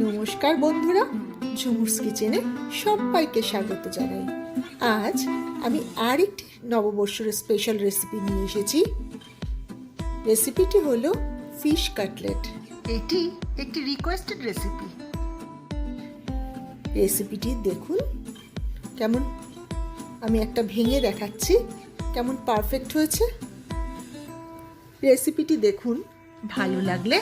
নমস্কার বন্ধুরা, ঝুমুর কিচেনে সবাইকে স্বাগত জানাই। আজ আমি আরেকটি নববর্ষের স্পেশাল রেসিপি নিয়ে এসেছি। রেসিপিটি হলো ফিশ কাটলেট। এটি একটি রিকোয়েস্টেড রেসিপি। রেসিপিটি দেখুন কেমন, আমি একটা ভেঙে দেখাচ্ছি কেমন পারফেক্ট হয়েছে। রেসিপিটি দেখুন, ভালো লাগলে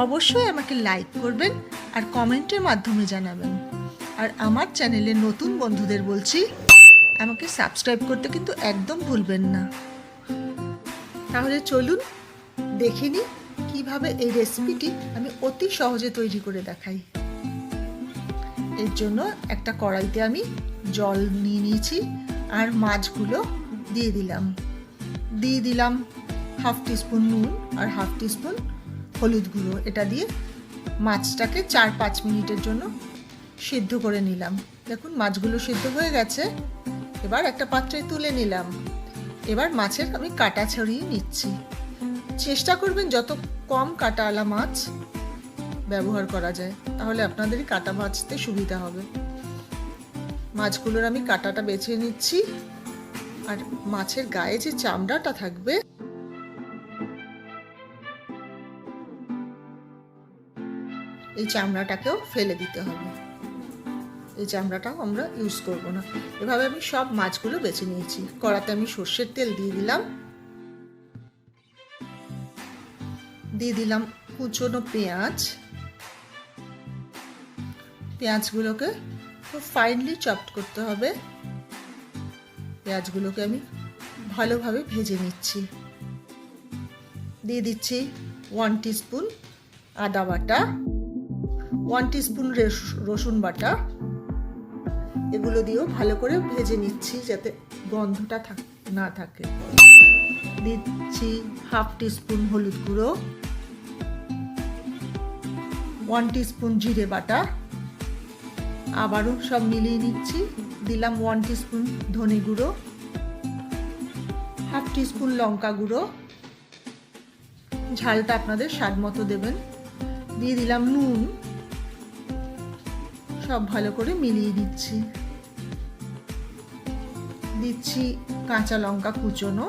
অবশ্যই আমাকে লাইক করবেন আর কমেন্টের মাধ্যমে জানাবেন। আর আমার চ্যানেলে নতুন বন্ধুদের বলছি, আমাকে সাবস্ক্রাইব করতে কিন্তু একদম ভুলবেন না। তাহলে চলুন দেখে নিই কীভাবে এই রেসিপিটি আমি অতি সহজে তৈরি করে দেখাই। এর জন্য একটা কড়াইতে আমি জল নিয়ে নিয়েছি আর মাছগুলো দিয়ে দিলাম হাফ টিস্পুন নুন আর হাফ টিস্পুন হলুদ গুঁড়ো। এটা দিয়ে মাছটাকে 4-5 মিনিটের জন্য সিদ্ধ করে নিলাম। দেখুন মাছগুলো সিদ্ধ হয়ে গেছে। এবার একটা পাত্রে তুলে নিলাম। এবার মাছের আমি কাটা ছড়িয়ে নিচ্ছি। চেষ্টা করবেন যত কম কাটাওয়ালা মাছ ব্যবহার করা যায়, তাহলে আপনাদেরই কাটা ভাজতে সুবিধা হবে। মাছগুলোর আমি কাটাটা বেছে নিচ্ছি। আর মাছের গায়ে যে চামড়াটা থাকবে, এই চামড়াটাকেও ফেলে দিতে হবে। এই চামড়াটাও আমরা ইউজ করব না। এভাবে আমি সব মাছগুলো বেছে নিয়েছি। কড়াতে আমি সর্ষের তেল দিয়ে দিলাম কুচনো পেঁয়াজগুলোকে খুব ফাইনলি চপড করতে হবে। পেঁয়াজগুলোকে আমি ভালোভাবে ভেজে নিচ্ছি। দিয়ে দিচ্ছি 1 টিস্পুন আদা বাটা, 1 টিস্পুন রসুন বাটা। এগুলো দিয়েও ভালো করে ভেজে নিচ্ছি যাতে গন্ধটা না থাকে। দিচ্ছি হাফ টিস্পুন হলুদ গুঁড়ো, 1 টিস্পুন জিরে বাটা। আবারও সব মিলিয়ে নিচ্ছি। দিলাম 1 টিস্পুন ধনে গুঁড়ো, হাফ টিস্পুন লঙ্কা গুঁড়ো। ঝালটা আপনাদের স্বাদ মতো দেবেন। দিয়ে দিলাম নুন। সব ভালো করে মিলিয়ে দিচ্ছি কাঁচা লঙ্কা কুচনো,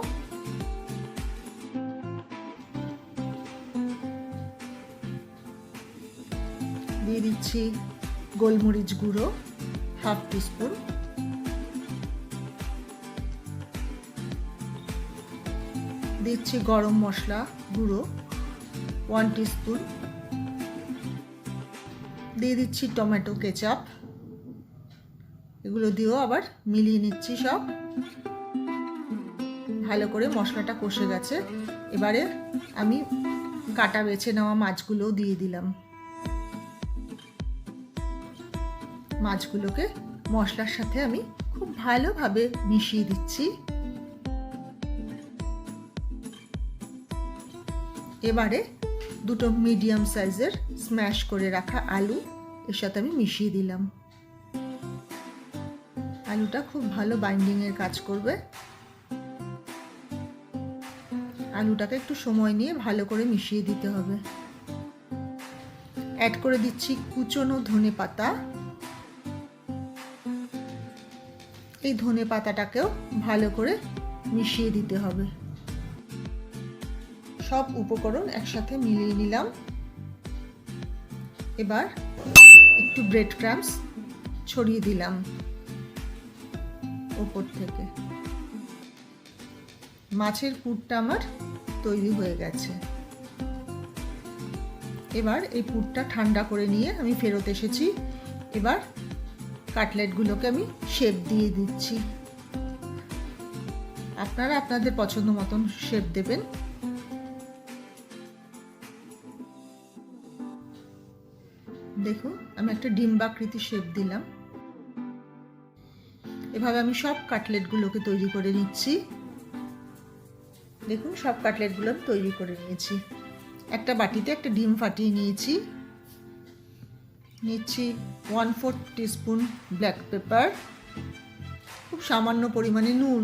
দিয়ে দিচ্ছি গোলমরিচ গুঁড়ো হাফ টিস্পুন, দিচ্ছি গরম মশলা গুঁড়ো 1 টিস্পুন, দিয়ে দিচ্ছি টমেটো কেচাপ। এগুলো দিয়েও আবার মিলিয়ে নিচ্ছি। সব ভালো করে মশলাটা কষে গেছে। এবারে আমি কাটা বেছে নেওয়া মাছগুলোও দিয়ে দিলাম। মাছগুলোকে মশলার সাথে আমি খুব ভালোভাবে মিশিয়ে দিচ্ছি। এবারে দুটো মিডিয়াম সাইজের স্ম্যাশ করে রাখা আলু এর সাথে আমি মিশিয়ে দিলাম। আলুটা খুব ভালো বাইন্ডিংয়ের কাজ করবে। আলুটাকে একটু সময় নিয়ে ভালো করে মিশিয়ে দিতে হবে। অ্যাড করে দিচ্ছি কুচনো ধনে পাতা। এই ধনে পাতাটাকেও ভালো করে মিশিয়ে দিতে হবে। সব উপকরণ একসাথে মিলিয়ে নিলাম। এবার একটু ব্রেড ক্রাম্বস ছড়িয়ে দিলাম উপর থেকে। মাছের পুরটা আমার তৈরি হয়ে গেছে। এবার এই পুরটা ঠান্ডা করে নিয়ে আমি ফেরত এসেছি। এবার কাটলেটগুলোকে আমি শেপ দিয়ে দিচ্ছি। আপনারা আপনাদের পছন্দ মতন শেপ দেবেন। দেখুন আমি একটা ডিম্বাকৃতি শেপ দিলাম। এভাবে আমি সব কাটলেটগুলোকে তৈরি করে নিচ্ছি। দেখুন সব কাটলেটগুলো আমি তৈরি করে নিয়েছি। একটা বাটিতে একটা ডিম ফাটিয়ে নিচ্ছি 1/4 টিস্পুন ব্ল্যাক পেপার, খুব সামান্য পরিমাণে নুন।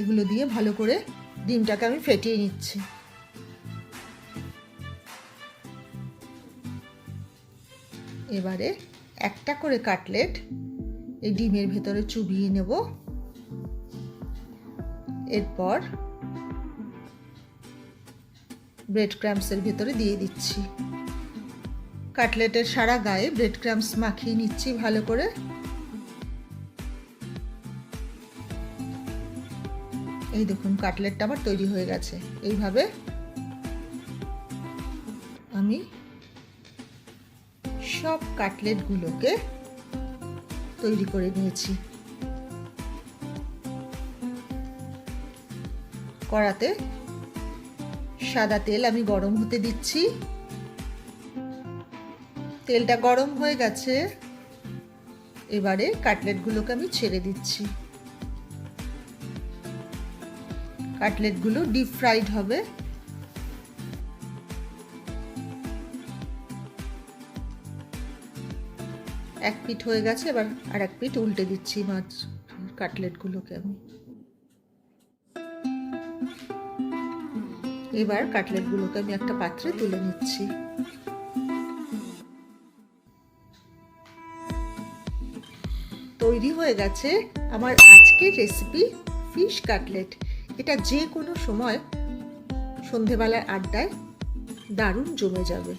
এগুলো দিয়ে ভালো করে ডিমটাকে আমি ফেটিয়ে নিচ্ছি। এবারে একটা করে কাটলেট এই ডিমের ভেতরে চুবিয়ে নেব। এরপর ব্রেড ক্রাম্বসের ভেতরে দিয়ে দিচ্ছি। কাটলেটের সারা গায়ে ব্রেড ক্রাম্বস মাখিয়ে নিচ্ছি ভালো করে। এই দেখুন কাটলেটটা আমার তৈরি হয়ে গেছে। এইভাবে আমি সব কাটলেটগুলোকে তৈরি করে নিয়েছি। কড়াতে সাদা তেল আমি গরম হতে দিচ্ছি। তেলটা গরম হয়ে গেছে। এবারে কাটলেটগুলোকে আমি ছেড়ে দিচ্ছি। কাটলেটগুলো ডিপ ফ্রাইড হবে। এক পিঠ হয়ে গেছে, এবার আর এক পিঠ উল্টে দিচ্ছি মাছ কাটলেটগুলোকে আমি। এবার কাটলেটগুলোকে আমি একটা পাত্রে তুলে নিচ্ছি। তৈরি হয়ে গেছে আমার আজকের রেসিপি ফিশ কাটলেট। এটা যে কোনো সময় সন্ধেবেলার আড্ডায় দারুণ জমে যাবে।